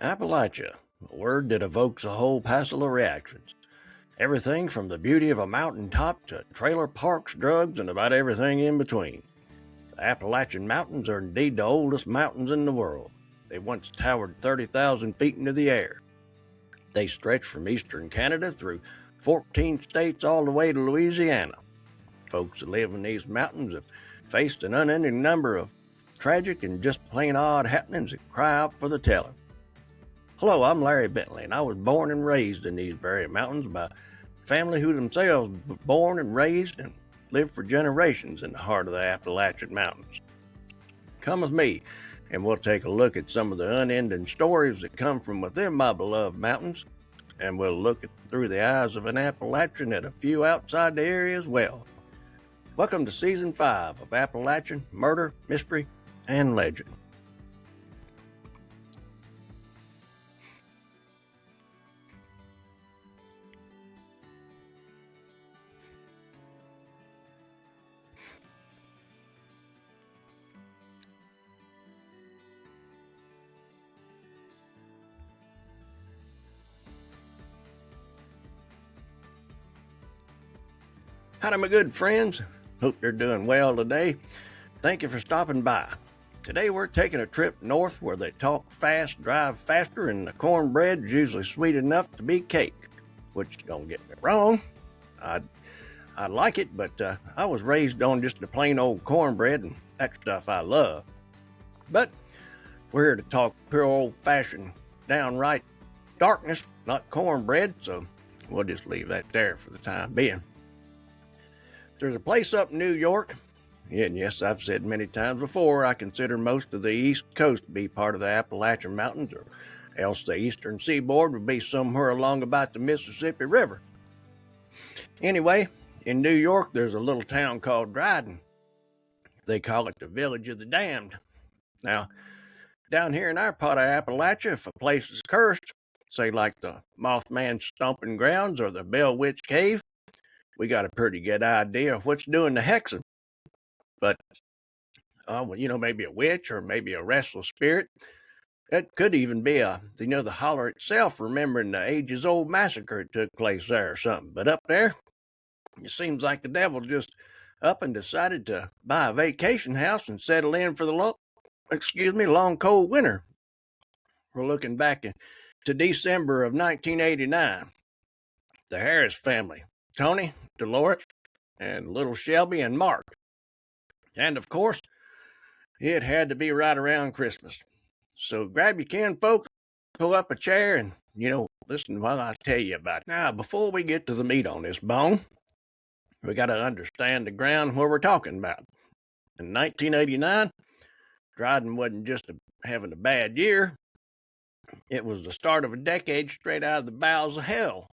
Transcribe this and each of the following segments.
Appalachia, a word that evokes a whole passel of reactions. Everything from the beauty of a mountain top to trailer parks, drugs, and about everything in between. The Appalachian Mountains are indeed the oldest mountains in the world. They once towered 30,000 feet into the air. They stretch from eastern Canada through 14 states all the way to Louisiana. Folks that live in these mountains have faced an unending number of tragic and just plain odd happenings that cry out for the telling. Hello, I'm Larry Bentley, and I was born and raised in these very mountains by a family who themselves were born and raised and lived for generations in the heart of the Appalachian Mountains. Come with me, and we'll take a look at some of the unending stories that come from within my beloved mountains, and we'll look through the eyes of an Appalachian at a few outside the area as well. Welcome to Season 5 of Appalachian Murder, Mystery, and Legend. Howdy, my good friends. Hope you're doing well today. Thank you for stopping by. Today we're taking a trip north where they talk fast, drive faster, and the cornbread's usually sweet enough to be cake. Which, don't get me wrong, I like it, but I was raised on just the plain old cornbread, and that stuff I love. But we're here to talk pure old-fashioned, downright darkness, not cornbread, so we'll just leave that there for the time being. There's a place up in New York, and yes, I've said many times before, I consider most of the East Coast to be part of the Appalachian Mountains, or else the eastern seaboard would be somewhere along about the Mississippi River. Anyway, in New York, there's a little town called Dryden. They call it the Village of the Damned. Now, down here in our part of Appalachia, if a place is cursed, say like the Mothman's Stomping Grounds or the Bell Witch Cave, we got a pretty good idea of what's doing the hexing. But, maybe a witch or maybe a restless spirit. It could even be the holler itself, remembering the ages-old massacre that took place there or something. But up there, it seems like the devil just up and decided to buy a vacation house and settle in for the long cold winter. We're looking back to December of 1989. The Harris family, Tony, Dolores, and little Shelby and Mark. And of course, it had to be right around Christmas. So grab your kinfolk, pull up a chair, and, listen while I tell you about it. Now, before we get to the meat on this bone, we got to understand the ground where we're talking about. In 1989, Dryden wasn't just having a bad year. It was the start of a decade straight out of the bowels of hell.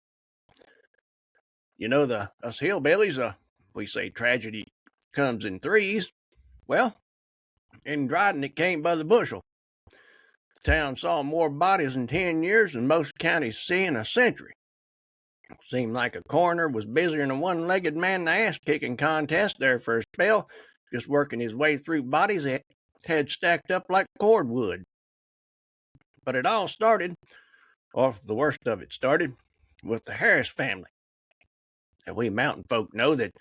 Us hillbillies, we say tragedy comes in threes. Well, in Dryden, it came by the bushel. The town saw more bodies in 10 years than most counties see in a century. It seemed like a coroner was busier than a one-legged man in the ass-kicking contest there for a spell, just working his way through bodies that had stacked up like cordwood. But it all started, or the worst of it started, with the Harris family. And we mountain folk know that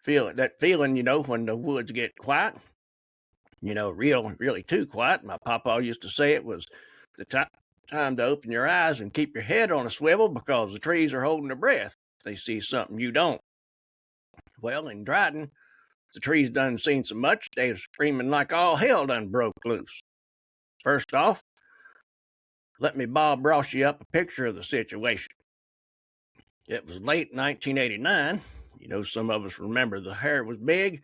feeling, when the woods get quiet, really too quiet. My papa used to say it was the time to open your eyes and keep your head on a swivel because the trees are holding their breath. They see something you don't. Well, in Dryden, the trees done seen so much, they was screaming like all hell done broke loose. First off, let me Bob Ross you up a picture of the situation. It was late 1989. Some of us remember the hair was big.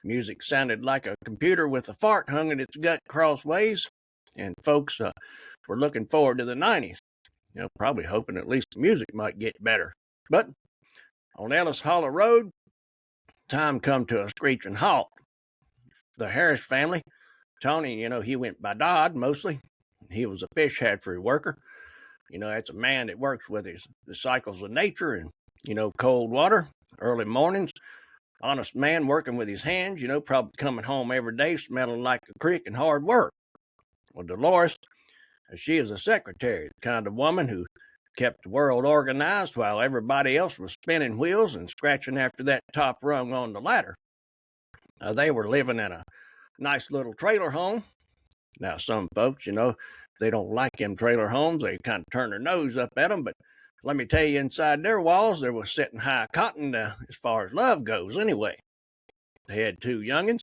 Music sounded like a computer with a fart hung in its gut crossways. And folks were looking forward to the 90s. Probably hoping at least the music might get better. But on Ellis Hollow Road, time come to a screeching halt. The Harris family, Tony, he went by Dodd mostly. He was a fish hatchery worker. That's a man that works with the cycles of nature and, cold water, early mornings. Honest man working with his hands, probably coming home every day smelling like a creek and hard work. Well, Dolores, She was a secretary, the kind of woman who kept the world organized while everybody else was spinning wheels and scratching after that top rung on the ladder. They were living in a nice little trailer home. Now, some folks, they don't like them trailer homes. They kind of turn their nose up at them. But let me tell you, inside their walls, there was sitting high cotton as far as love goes, anyway. They had two youngins.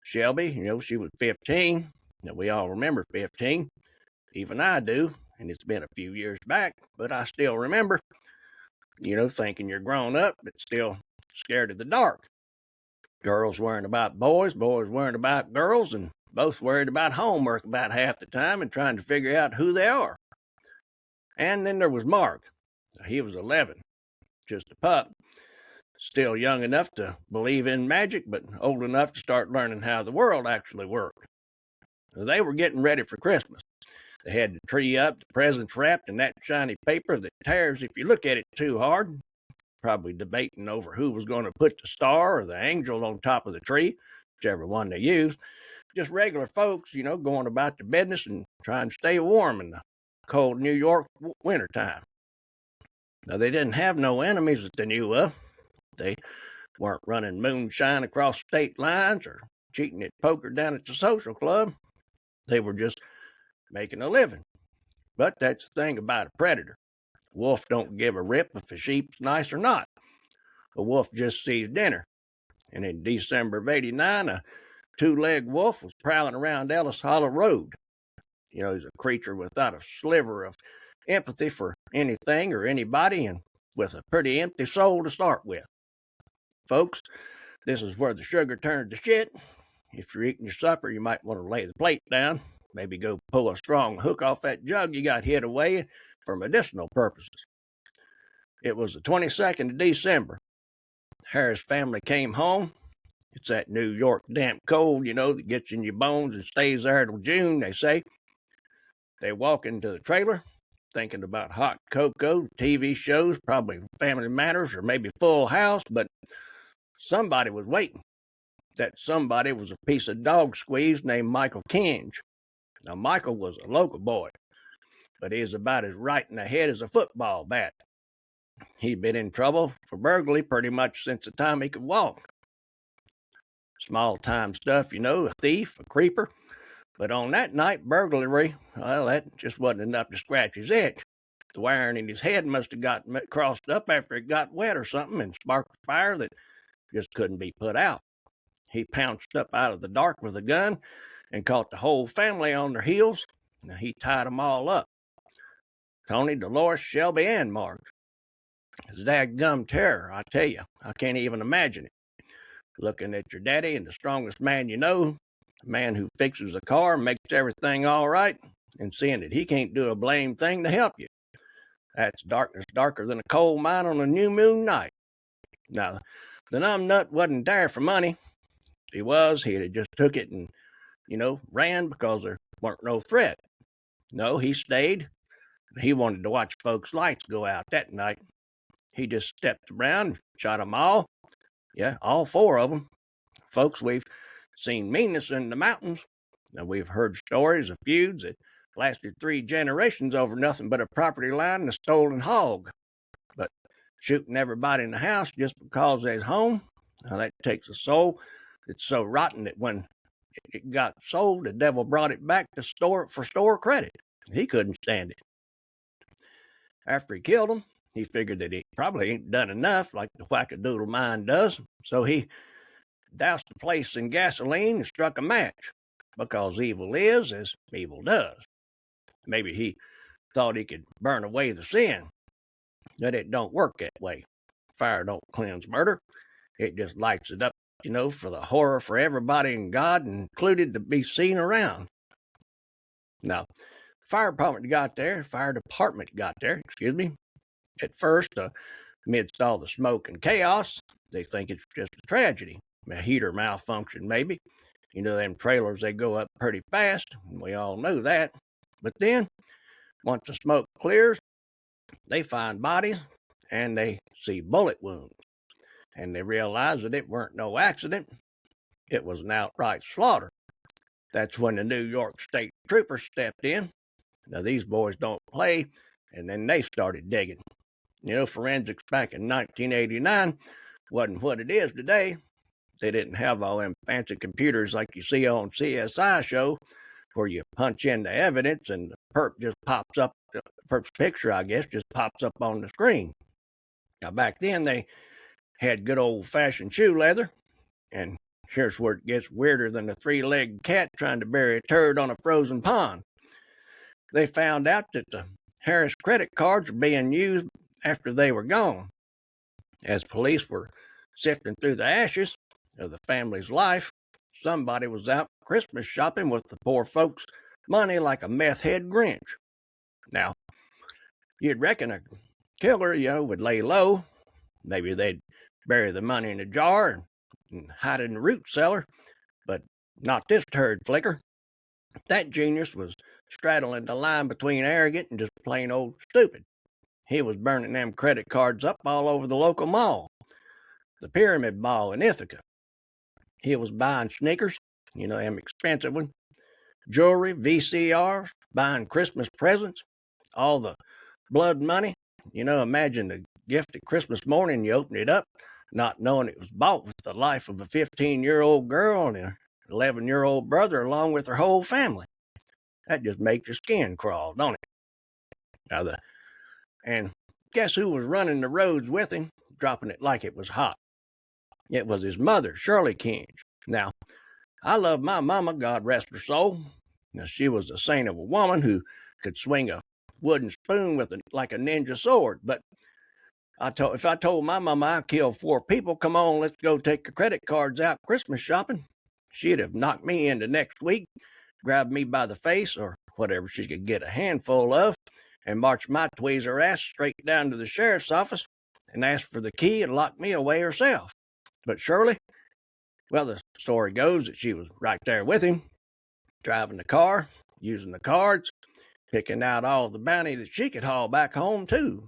Shelby, she was 15. Now, we all remember 15. Even I do. And it's been a few years back, but I still remember, thinking you're grown up, but still scared of the dark. Girls worrying about boys, boys worrying about girls, and both worried about homework about half the time and trying to figure out who they are. And then there was Mark. He was 11, just a pup, still young enough to believe in magic, but old enough to start learning how the world actually worked. They were getting ready for Christmas. They had the tree up, the presents wrapped in that shiny paper that tears if you look at it too hard. Probably debating over who was going to put the star or the angel on top of the tree, whichever one they used. Just regular folks, going about their business and trying to stay warm in the cold New York wintertime. Now, they didn't have no enemies that they knew of. They weren't running moonshine across state lines or cheating at poker down at the social club. They were just making a living. But that's the thing about a predator. A wolf don't give a rip if a sheep's nice or not. A wolf just sees dinner. And in December of '89, a two-legged wolf was prowling around Ellis Hollow Road. He's a creature without a sliver of empathy for anything or anybody, and with a pretty empty soul to start with. Folks, this is where the sugar turns to shit. If you're eating your supper, you might want to lay the plate down. Maybe go pull a strong hook off that jug you got hid away for medicinal purposes. It was the 22nd of December. Harris family came home. It's that New York damp cold, that gets in your bones and stays there till June, they say. They walk into the trailer, thinking about hot cocoa, TV shows, probably Family Matters or maybe Full House, but somebody was waiting. That somebody was a piece of dog squeeze named Michael Kinge. Now, Michael was a local boy, but he was about as right in the head as a football bat. He'd been in trouble for burglary pretty much since the time he could walk. Small-time stuff, a thief, a creeper. But on that night, burglary, well, that just wasn't enough to scratch his itch. The wiring in his head must have got crossed up after it got wet or something and sparked a fire that just couldn't be put out. He pounced up out of the dark with a gun and caught the whole family on their heels. Now, he tied them all up. Tony, Dolores, Shelby, and Mark. It's dadgum terror, I tell you. I can't even imagine it. Looking at your daddy and the strongest man you know, the man who fixes a car, makes everything all right, and seeing that he can't do a blame thing to help you. That's darkness darker than a coal mine on a new moon night. Now, the numbnut wasn't there for money. If he was, he'd have just took it and, ran because there weren't no threat. No, he stayed. He wanted to watch folks' lights go out that night. He just stepped around, shot them all. Yeah, all four of them. Folks, we've seen meanness in the mountains. Now, we've heard stories of feuds that lasted 3 generations over nothing but a property line and a stolen hog. But shooting everybody in the house just because they're home, now that takes a soul. It's so rotten that when it got sold, the devil brought it back to store for store credit. He couldn't stand it. After he killed him, he figured that he probably ain't done enough like the wackadoodle mind does, so he doused the place in gasoline and struck a match, because evil is as evil does. Maybe he thought he could burn away the sin, but it don't work that way. Fire don't cleanse murder. It just lights it up, for the horror for everybody and God included to be seen around. Now, fire department got there, At first, amidst all the smoke and chaos, they think it's just a tragedy. A heater malfunction, maybe. Them trailers, they go up pretty fast, and we all know that. But then, once the smoke clears, they find bodies, and they see bullet wounds. And they realize that it weren't no accident. It was an outright slaughter. That's when the New York State Troopers stepped in. Now, these boys don't play, and then they started digging. Forensics back in 1989 wasn't what it is today. They didn't have all them fancy computers like you see on CSI show, where you punch in the evidence and the perp just pops up, the perp's picture, I guess, just pops up on the screen. Now, back then, they had good old-fashioned shoe leather, and here's where it gets weirder than a three-legged cat trying to bury a turd on a frozen pond. They found out that the Harris credit cards were being used after they were gone. As police were sifting through the ashes of the family's life, somebody was out Christmas shopping with the poor folks' money like a meth head Grinch. Now, you'd reckon a killer, would lay low. Maybe they'd bury the money in a jar and hide it in the root cellar, but not this turd flicker. That genius was straddling the line between arrogant and just plain old stupid. He was burning them credit cards up all over the local mall, the Pyramid Mall in Ithaca. He was buying sneakers, them expensive ones, jewelry, VCRs, buying Christmas presents, all the blood money. Imagine the gift at Christmas morning, you open it up, not knowing it was bought with the life of a 15-year-old girl and an 11-year-old brother along with her whole family. That just makes your skin crawl, don't it? And guess who was running the roads with him, dropping it like it was hot? It was his mother, Shirley Kinge. Now, I love my mama, God rest her soul. Now, she was a saint of a woman who could swing a wooden spoon with like a ninja sword. But if I told my mama I killed 4 people, come on, let's go take the credit cards out Christmas shopping, she'd have knocked me into next week, grabbed me by the face or whatever she could get a handful of, and marched my tweezer ass straight down to the sheriff's office and asked for the key and locked me away herself. But Shirley, well, the story goes that she was right there with him, driving the car, using the cards, picking out all the bounty that she could haul back home, too.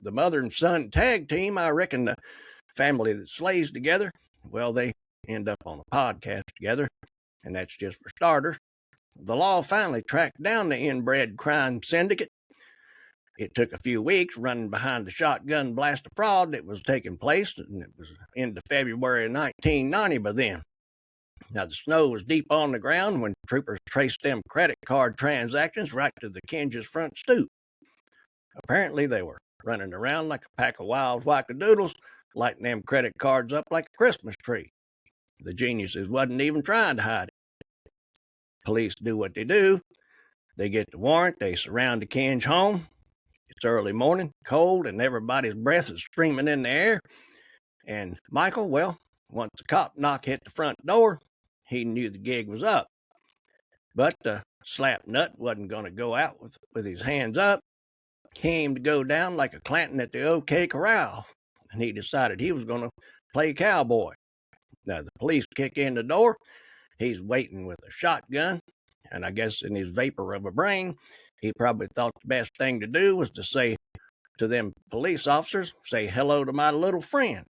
The mother and son tag team, I reckon the family that slays together, well, they end up on a podcast together, and that's just for starters. The law finally tracked down the inbred crime syndicate. It took a few weeks running behind the shotgun blast of fraud that was taking place, and it was into February of 1990 by then. Now, the snow was deep on the ground when troopers traced them credit card transactions right to the Kinge's front stoop. Apparently, they were running around like a pack of wild wackadoodles, lighting them credit cards up like a Christmas tree. The geniuses wasn't even trying to hide it. Police do what they do. They get the warrant, they surround the Kinge home. It's early morning, cold, and everybody's breath is streaming in the air. And Michael, well, once the cop knock hit the front door, he knew the gig was up. But the slap nut wasn't going to go out with his hands up. He aimed to go down like a Clanton at the OK Corral, and he decided he was going to play cowboy. Now, the police kick in the door. He's waiting with a shotgun, and I guess in his vapor of a brain, he probably thought the best thing to do was to say to them police officers, say hello to my little friend.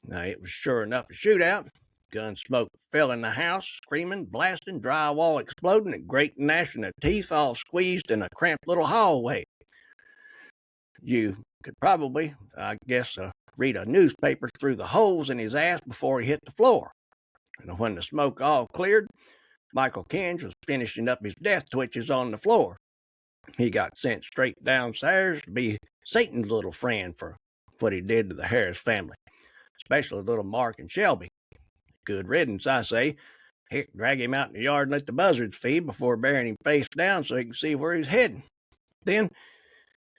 Now, it was sure enough a shootout. Gun smoke filling the house, screaming, blasting, drywall exploding, and great gnashing of teeth all squeezed in a cramped little hallway. You could probably, I guess, read a newspaper through the holes in his ass before he hit the floor. And when the smoke all cleared, Michael Kinge was finishing up his death twitches on the floor. He got sent straight downstairs to be Satan's little friend for what he did to the Harris family, especially little Mark and Shelby. Good riddance, I say. Heck, drag him out in the yard and let the buzzards feed before burying him face down so he can see where he's heading. Then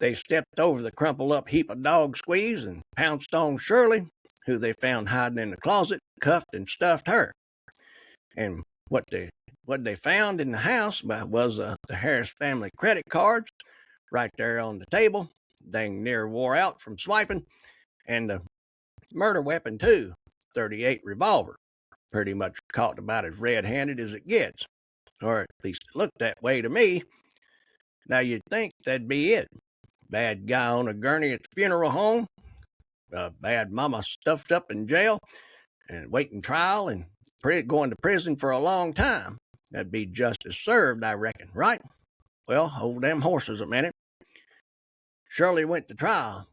they stepped over the crumpled up heap of dog squeeze and pounced on Shirley, who they found hiding in the closet, cuffed and stuffed her. And what they found in the house was the Harris family credit cards right there on the table, dang near wore out from swiping, and the murder weapon too, .38 revolver, pretty much caught about as red-handed as it gets, or at least it looked that way to me. Now you'd think that'd be it. Bad guy on a gurney at the funeral home, bad mama stuffed up in jail and waiting trial and going to prison for a long time. That'd be justice served, I reckon, right? Well, hold them horses a minute. Shirley went to trial.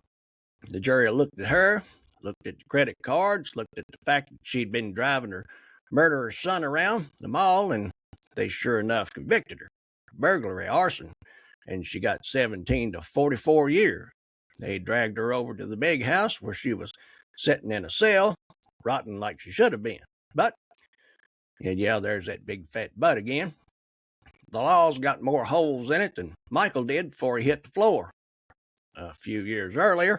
The jury looked at her, looked at the credit cards, looked at the fact that she'd been driving her murderer's son around the mall, and they sure enough convicted her. Burglary, arson, and she got 17 to 44 years. They dragged her over to the big house where she was sitting in a cell, rotting like she should have been. But, and yeah, there's that big fat butt again. The law's got more holes in it than Michael did before he hit the floor. A few years earlier,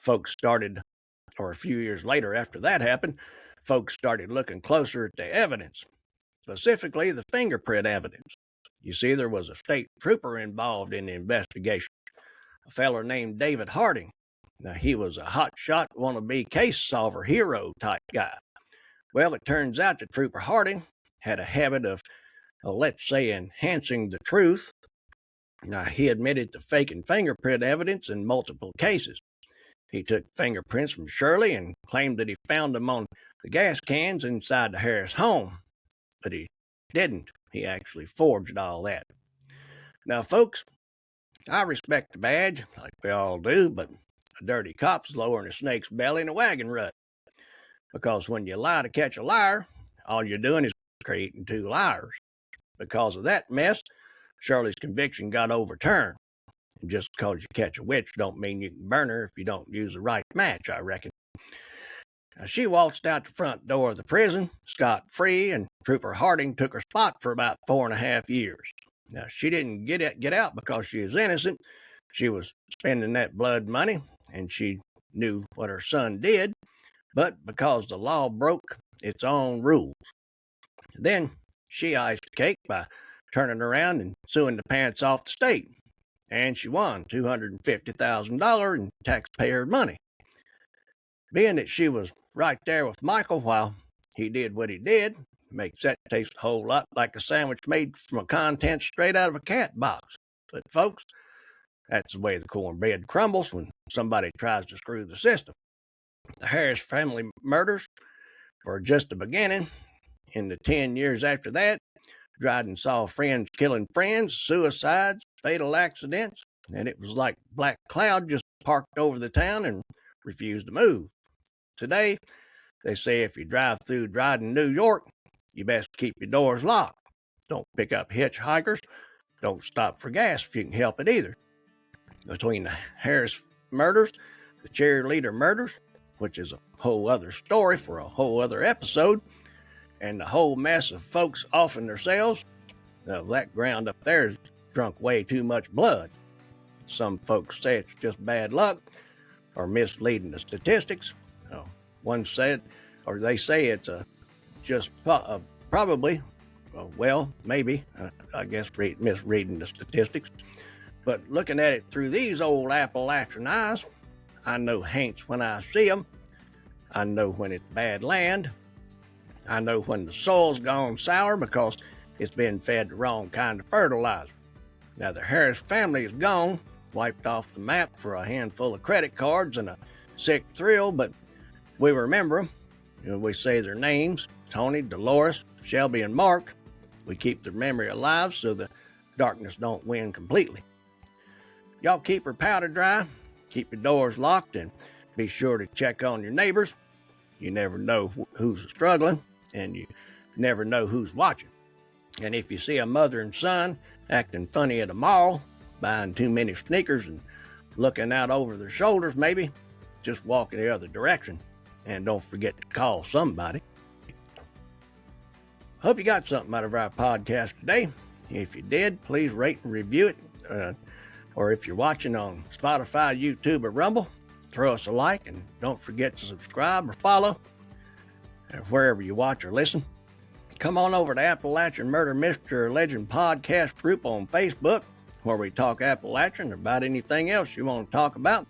a few years later after that happened, folks started looking closer at the evidence, specifically the fingerprint evidence. You see, there was a state trooper involved in the investigation, a feller named David Harding. Now, he was a hotshot, wannabe case solver hero type guy. Well, it turns out that Trooper Harding had a habit of, let's say, enhancing the truth. Now, he admitted to faking fingerprint evidence in multiple cases. He took fingerprints from Shirley and claimed that he found them on the gas cans inside the Harris home. But he didn't. He actually forged all that. Now, folks, I respect the badge, like we all do, but a dirty cop's lowering a snake's belly in a wagon rut. Because when you lie to catch a liar, all you're doing is creating two liars. Because of that mess, Shirley's conviction got overturned. And just because you catch a witch don't mean you can burn her if you don't use the right match, I reckon. Now, she waltzed out the front door of the prison, scot-free, and Trooper Harding took her spot for about 4.5 years. Now, she didn't get out because she was innocent. She was spending that blood money, and she knew what her son did, but because the law broke its own rules. Then she iced the cake by turning around and suing the pants off the state, and she won $250,000 in taxpayer money. Being that she was right there with Michael while he did what he did, makes that taste a whole lot like a sandwich made from a contents straight out of a cat box. But folks, that's the way the cornbread crumbles when somebody tries to screw the system. The Harris family murders were just the beginning. In the 10 years after that, Dryden saw friends killing friends, suicides, fatal accidents, and it was like black cloud just parked over the town and refused to move. Today, they say if you drive through Dryden, New York, you best keep your doors locked. Don't pick up hitchhikers. Don't stop for gas if you can help it either. Between the Harris murders, the cheerleader murders, which is a whole other story for a whole other episode, and the whole mess of folks offing themselves, that ground up there has drunk way too much blood. Some folks say it's just bad luck or misleading the statistics. One said, or they say it's probably, maybe, I guess misreading the statistics. But looking at it through these old Appalachian eyes, I know haints when I see them. I know when it's bad land. I know when the soil's gone sour because it's been fed the wrong kind of fertilizer. Now, the Harris family is gone, wiped off the map for a handful of credit cards and a sick thrill, but we remember them. We say their names, Tony, Dolores, Shelby, and Mark. We keep their memory alive so the darkness don't win completely. Y'all keep your powder dry, keep your doors locked, and be sure to check on your neighbors. You never know who's struggling, and you never know who's watching. And if you see a mother and son acting funny at a mall, buying too many sneakers and looking out over their shoulders maybe, just walk in the other direction. And don't forget to call somebody. Hope you got something out of our podcast today. If you did, please rate and review it. Or if you're watching on Spotify, YouTube, or Rumble, throw us a like and don't forget to subscribe or follow wherever you watch or listen. Come on over to Appalachian Murder Mystery or Legend Podcast group on Facebook, where we talk Appalachian or about anything else you want to talk about.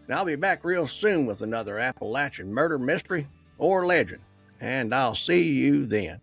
And I'll be back real soon with another Appalachian murder mystery or legend. And I'll see you then.